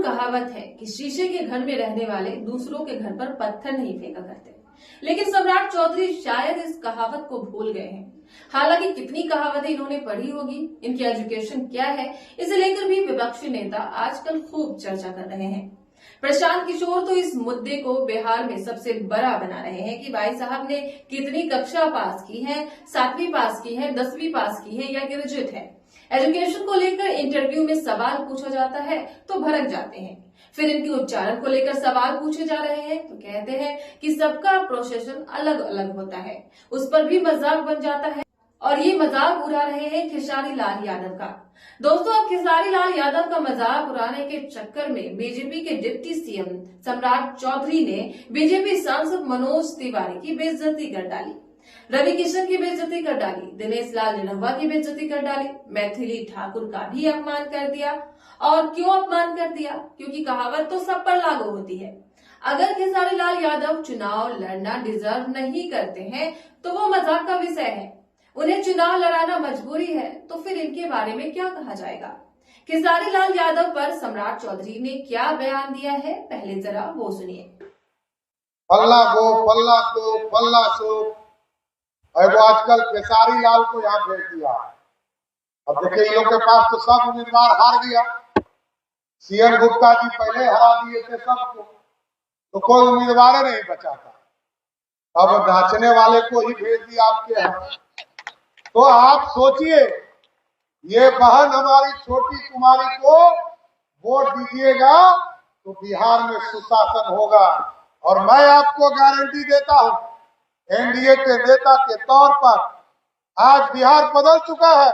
कहावत है कि शीशे के घर में रहने वाले दूसरों के घर पर पत्थर नहीं फेंका करते, लेकिन सम्राट चौधरी शायद इस कहावत को भूल गए हैं। हालांकि कितनी कहावतें इन्होंने पढ़ी होगी, इनकी एजुकेशन क्या है, इसे लेकर भी विपक्षी नेता आजकल खूब चर्चा कर रहे हैं। प्रशांत किशोर तो इस मुद्दे को बिहार में सबसे बड़ा बना रहे हैं कि भाई साहब ने कितनी कक्षा पास की है, 7वीं पास की है, 10वीं पास की है या ग्रेजुएट है। एजुकेशन को लेकर इंटरव्यू में सवाल पूछा जाता है तो भड़क जाते हैं। फिर इनके उच्चारण को लेकर सवाल पूछे जा रहे हैं तो कहते हैं कि सबका प्रोसेशन अलग अलग होता है, उस पर भी मजाक बन जाता है। और ये मजाक उड़ा रहे हैं खेसारी लाल यादव का। दोस्तों, अब खेसारी लाल यादव का मजाक उड़ाने के चक्कर में बीजेपी के डिप्टी सीएम सम्राट चौधरी ने बीजेपी सांसद मनोज तिवारी की बेइज्जती कर डाली, रवि किशन की बेइज्जती कर डाली, दिनेश लाल निरहुआ की बेइज्जती कर डाली, मैथिली ठाकुर का भी अपमान कर दिया। और क्यों अपमान कर दिया? क्योंकि कहावत तो सब पर लागू होती है। अगर खेसारी लाल यादव चुनाव लड़ना डिजर्व नहीं करते हैं तो वो मजाक का विषय है। उन्हें चुनाव लड़ाना मजबूरी है तो फिर इनके बारे में क्या कहा जाएगा? खेसारी लाल यादव पर सम्राट चौधरी ने क्या बयान दिया है, पहले जरा वो सुनिए। पल्ला गो पल्ला तो पल्ला सो, वो आजकल खेसारी लाल को यहाँ भेज दिया। अब देखिए, इन लोग के पास तो सब उम्मीदवार हार गया। सीएन गुप्ता जी पहले हरा दिए थे सबको, तो कोई उम्मीदवार नहीं बचा था। अब नाचने वाले को ही भेज दिया आपके यहाँ। तो आप सोचिए, ये बहन हमारी छोटी कुमारी को वोट दीजिएगा तो बिहार में सुशासन होगा। और मैं आपको गारंटी देता हूँ, एनडीए के नेता के तौर पर आज बिहार बदल चुका है।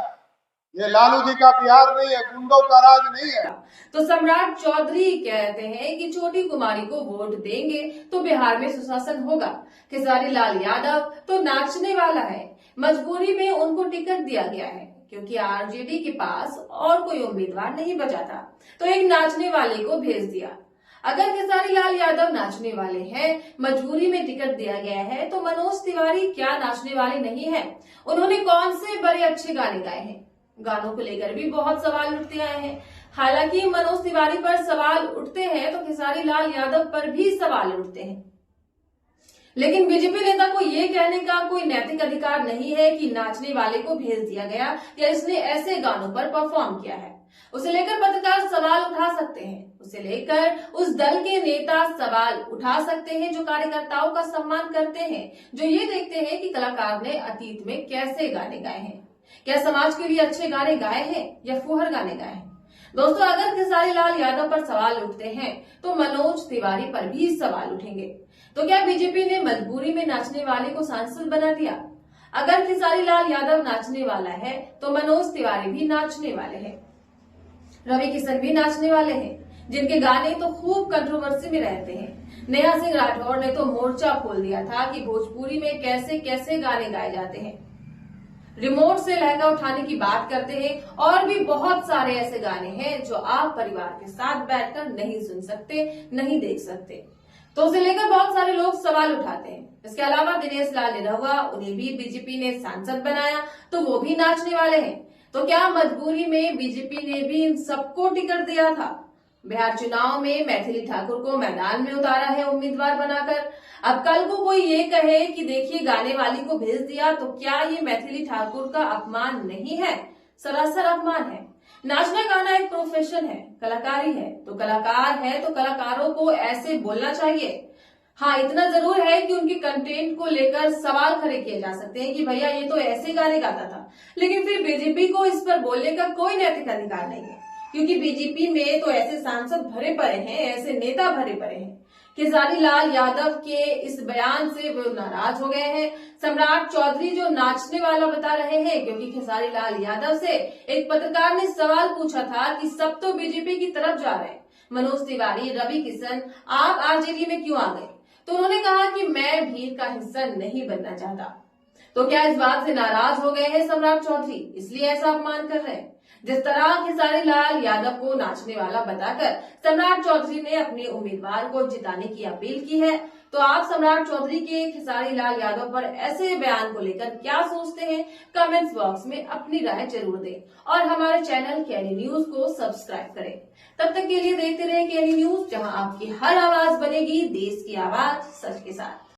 ये लालू जी का बिहार नहीं है, गुंडों का राज नहीं है। तो सम्राट चौधरी कहते हैं कि छोटी कुमारी को वोट देंगे तो बिहार में सुशासन होगा। खेसारी लाल यादव तो नाचने वाला है, मजबूरी में उनको टिकट दिया गया है क्योंकि आरजेडी के पास और कोई उम्मीदवार नहीं बचा था, तो एक नाचने वाले को भेज दिया। अगर खेसारी लाल यादव नाचने वाले हैं, मजबूरी में टिकट दिया गया है, तो मनोज तिवारी क्या नाचने वाले नहीं हैं? उन्होंने कौन से बड़े अच्छे गाने गाए हैं? गानों को लेकर भी बहुत सवाल उठते आए हैं। हालांकि मनोज तिवारी पर सवाल उठते हैं तो खेसारी लाल यादव पर भी सवाल उठते हैं, लेकिन बीजेपी नेता को ये कहने का कोई नैतिक अधिकार नहीं है कि नाचने वाले को भेज दिया गया या इसने ऐसे गानों पर परफॉर्म किया है। उसे लेकर पत्रकार सवाल उठा सकते हैं, उसे लेकर उस दल के नेता सवाल उठा सकते हैं जो कार्यकर्ताओं का सम्मान करते हैं, जो ये देखते हैं कि कलाकार ने अतीत में कैसे गाने गाए हैं, क्या समाज के लिए अच्छे गाने गाए हैं या फुहर गाने गाए हैं। दोस्तों, अगर खेसारी लाल यादव पर सवाल उठते हैं तो मनोज तिवारी पर भी सवाल उठेंगे। तो क्या बीजेपी ने मजबूरी में नाचने वाले को सांसद बना दिया? अगर खेसारी लाल यादव नाचने वाला है तो मनोज तिवारी भी नाचने वाले हैं, रवि किशन भी नाचने वाले हैं, जिनके गाने तो खूब कंट्रोवर्सी में रहते हैं। नेहा सिंह राठौर ने तो मोर्चा खोल दिया था कि भोजपुरी में कैसे कैसे गाने गाए जाते हैं, रिमोट से लहंगा उठाने की बात करते हैं, और भी बहुत सारे ऐसे गाने हैं जो आप परिवार के साथ बैठकर नहीं सुन सकते, नहीं देख सकते। तो उसे लेकर बहुत सारे लोग सवाल उठाते हैं। इसके अलावा दिनेश लाल निरहुआ, उन्हें भी बीजेपी ने सांसद बनाया तो वो भी नाचने वाले हैं। तो क्या मजबूरी में बीजेपी ने भी इन सबको टिकट दिया था? बिहार चुनाव में मैथिली ठाकुर को मैदान में उतारा है उम्मीदवार बनाकर। अब कल को कोई ये कहे कि देखिए गाने वाली को भेज दिया, तो क्या ये मैथिली ठाकुर का अपमान नहीं है? सरासर अपमान है। नाचना गाना एक प्रोफेशन है, कलाकारी है, तो कलाकार है तो कलाकारों को ऐसे बोलना चाहिए। हाँ, इतना जरूर है कि उनके कंटेंट को लेकर सवाल खड़े किए जा सकते हैं कि भैया ये तो ऐसे गाने गाता था, लेकिन फिर बीजेपी को इस पर बोलने का कोई नैतिक अधिकार नहीं है, क्योंकि बीजेपी में तो ऐसे सांसद भरे पड़े हैं, ऐसे नेता भरे पड़े हैं। खेसारी लाल यादव के इस बयान से वो नाराज हो गए हैं। सम्राट चौधरी जो नाचने वाला बता रहे हैं, क्योंकि खेसारी लाल यादव से एक पत्रकार ने सवाल पूछा था कि सब तो बीजेपी की तरफ जा रहे हैं, मनोज तिवारी, रवि किशन, आप आरजेडी में क्यों आ गए? तो उन्होंने कहा कि मैं भीड़ का हिस्सा नहीं बनना चाहता। तो क्या इस बात से नाराज हो गए हैं सम्राट चौधरी, इसलिए ऐसा अपमान कर रहे हैं? जिस तरह खेसारी लाल यादव को नाचने वाला बताकर सम्राट चौधरी ने अपने उम्मीदवार को जिताने की अपील की है, तो आप सम्राट चौधरी के खेसारी लाल यादव पर ऐसे बयान को लेकर क्या सोचते हैं? कमेंट्स बॉक्स में अपनी राय जरूर दें और हमारे चैनल केएनई न्यूज को सब्सक्राइब करें। तब तक के लिए देखते रहे केएनई आपकी हर आवाज बनेगी देश की आवाज सच के साथ।